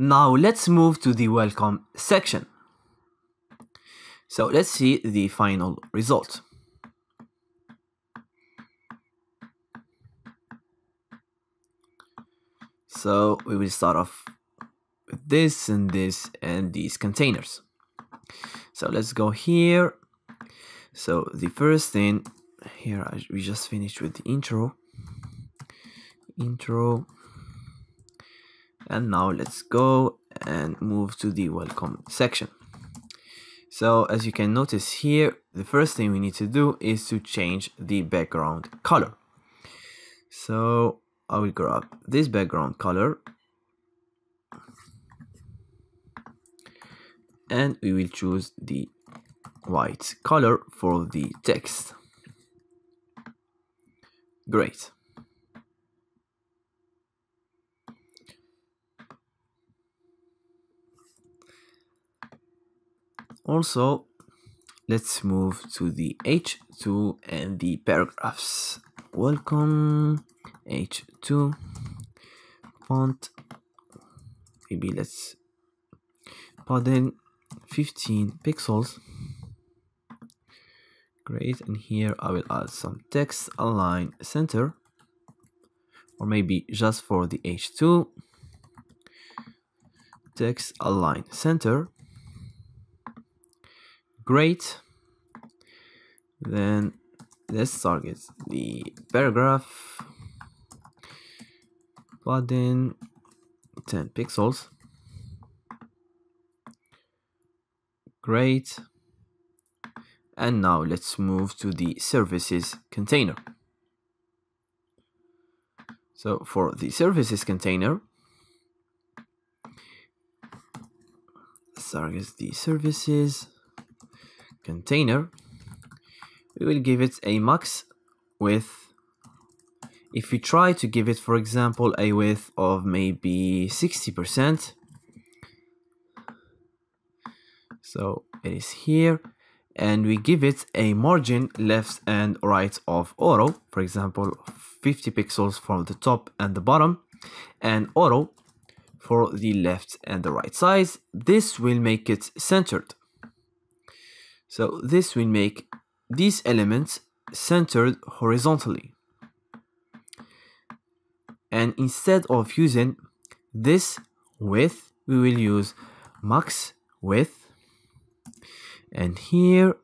Now let's move to the welcome section. So let's see the final result. So we will start off with this and this and these containers. So let's go here. So the first thing here, we just finished with the intro, and now let's go and move to the welcome section. So as you can notice here, the first thing we need to do is to change the background color. So I will grab this background color and we will choose the white color for the text. Great. Also, let's move to the H2 and the paragraphs. Welcome H2 font. Maybe let's put in 15 pixels. Great, and here I will add some text align center, or maybe just for the H2, text align center. Great. Then let's target the paragraph, put in 10 pixels. Great. And now let's move to the services container. So for the services container, let's target the services container. We will give it a max width. If we try to give it, for example, a width of maybe 60%, so it is here, and we give it a margin left and right of auto, for example 50 pixels from the top and the bottom, and auto for the left and the right size. This will make it centered. So this will make these elements centered horizontally. And instead of using this width, we will use max width. And here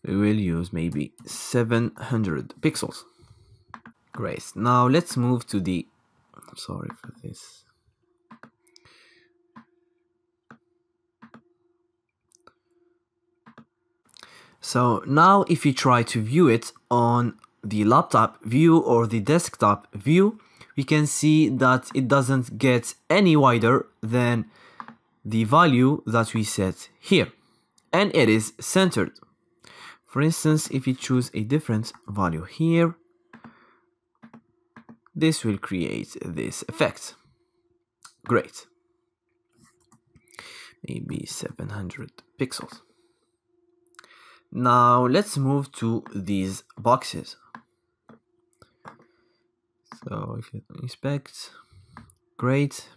we will use maybe 700 pixels. Great. Now let's move to the, sorry for this. So now if you try to view it on the laptop view or the desktop view, we can see that it doesn't get any wider than the value that we set here, and it is centered. For instance, if you choose a different value here, this will create this effect. Great. Maybe 700 pixels. Now let's move to these boxes. So if you inspect, great.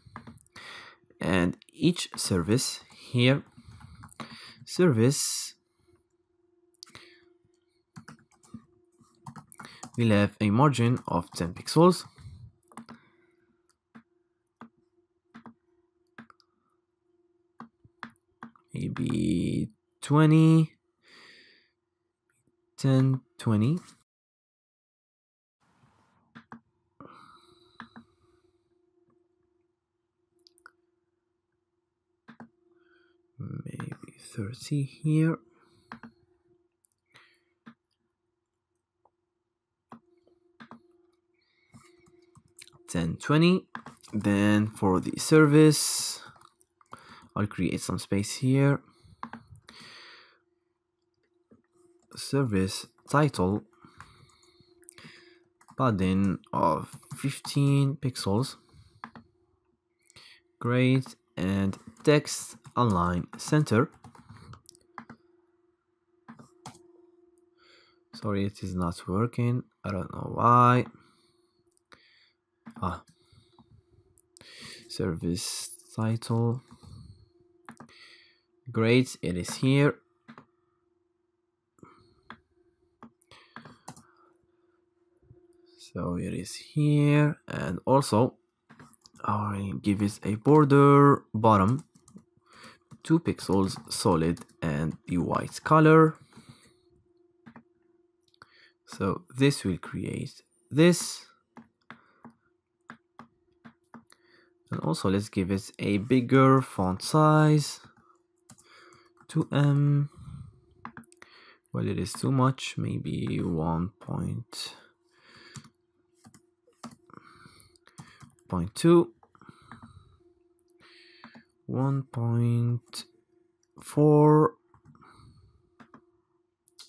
And each service here, service will have a margin of 10 pixels. Maybe 20, 10, 20. Maybe 30 here. Then 20. Then for the service, I'll create some space here. Service title, padding of 15 pixels. Great. And text align center. Sorry, it is not working. I don't know why. Service title. Great, it is here. So it is here, and also I'll give it a border bottom, 2 pixels solid and the white color. So this will create this. And also let's give it a bigger font size, 2M. Well, it is too much, maybe 1.2, 1.4.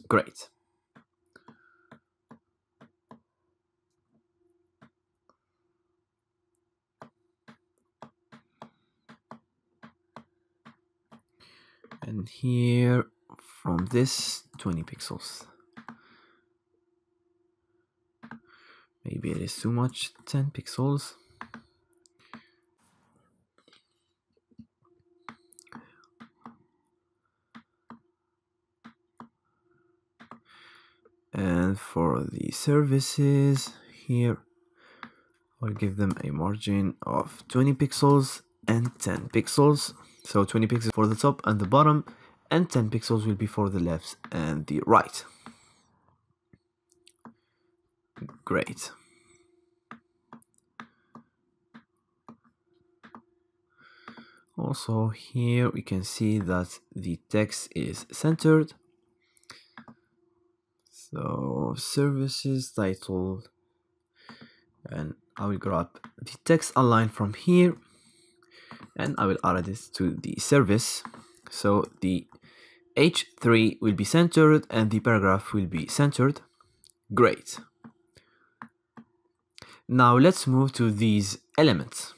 Great. And here from this 20 pixels. Maybe it is too much, 10 pixels. And for the services here, I'll give them a margin of 20 pixels and 10 pixels. So 20 pixels for the top and the bottom, and 10 pixels will be for the left and the right. Great. Also here we can see that the text is centered. So services title, and I will grab the text align from here and I will add this to the service. So the H3 will be centered and the paragraph will be centered. Great. Now let's move to these elements.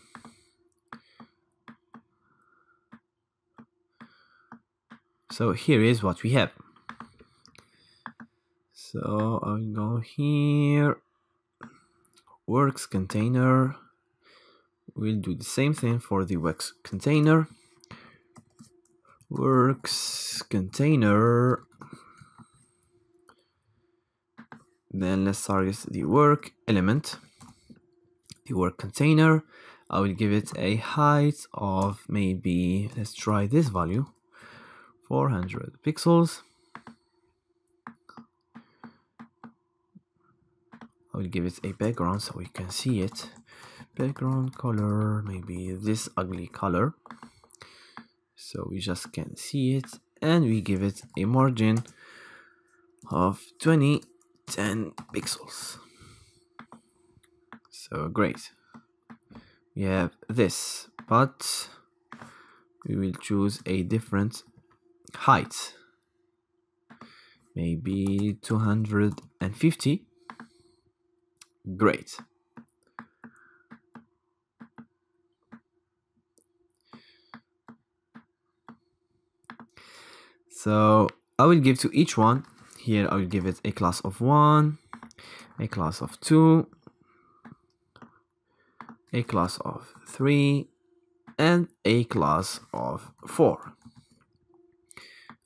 So here is what we have. So I'll go here, works container. We'll do the same thing for the works container. Works container. Then let's target the work element, the work container. I will give it a height of maybe, let's try this value, 400 pixels. I will give it a background so we can see it. Background color, maybe this ugly color, so we just can see it, and we give it a margin of 10 pixels. So great. We have this, but we will choose a different height, maybe 250. Great. So I will give to each one. Here I will give it a class of 1, a class of 2, a class of 3, and a class of 4.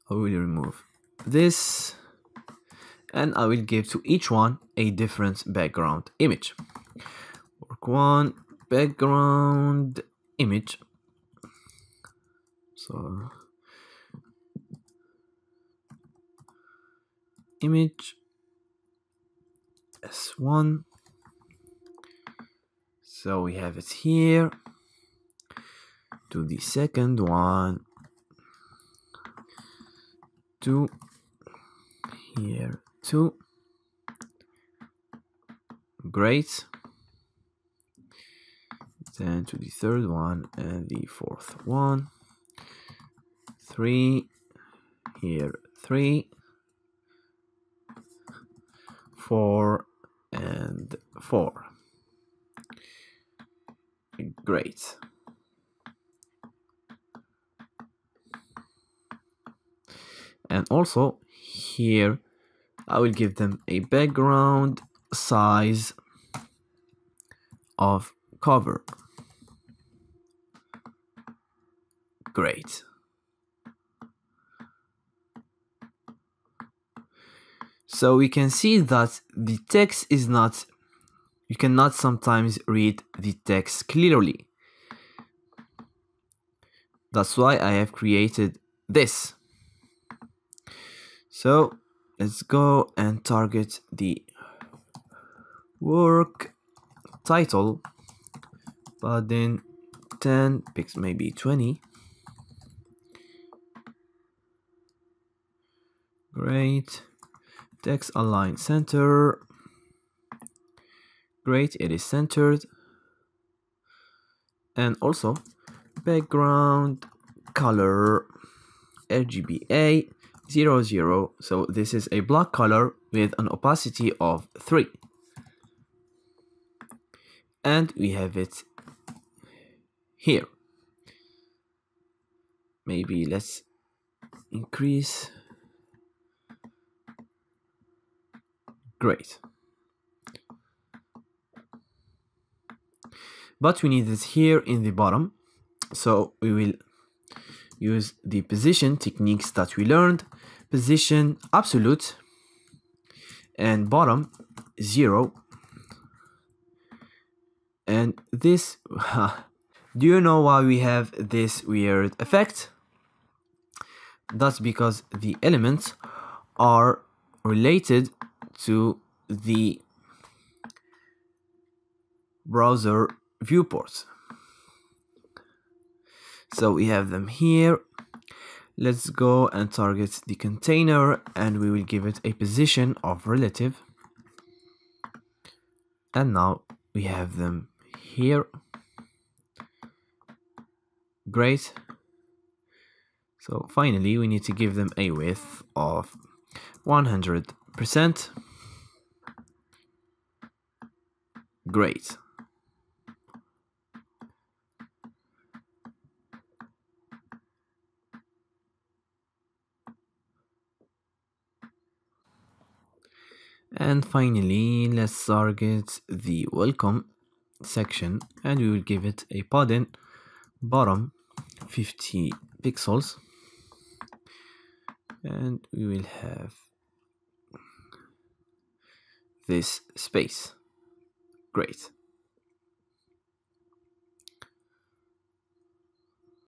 I will remove this, and I will give to each one a different background image. Work 1, background image. So image S1. So we have it here. To the second one, 2, here 2. Great. Then to the third one and the fourth one, 3, here 3, 4, and 4. Great. And also here I will give them a background size of cover. Great. So we can see that the text is not, you cannot sometimes read the text clearly. That's why I have created this. So let's go and target the work title, but then 10 pixels, maybe 20. Great. Text align center. Great, it is centered. And also background color RGBA 00. So this is a black color with an opacity of 3. And we have it here. Maybe let's increase. Great. But we need it here in the bottom. So we will use the position techniques that we learned. Position absolute and bottom 0. And this, do you know why we have this weird effect? That's because the elements are related to the browser viewports. So we have them here. Let's go and target the container and we will give it a position of relative. And now we have them here. Great. So finally we need to give them a width of 100%. Great. And finally, let's target the welcome section and we will give it a padding bottom 50 pixels. And we will have this space. Great.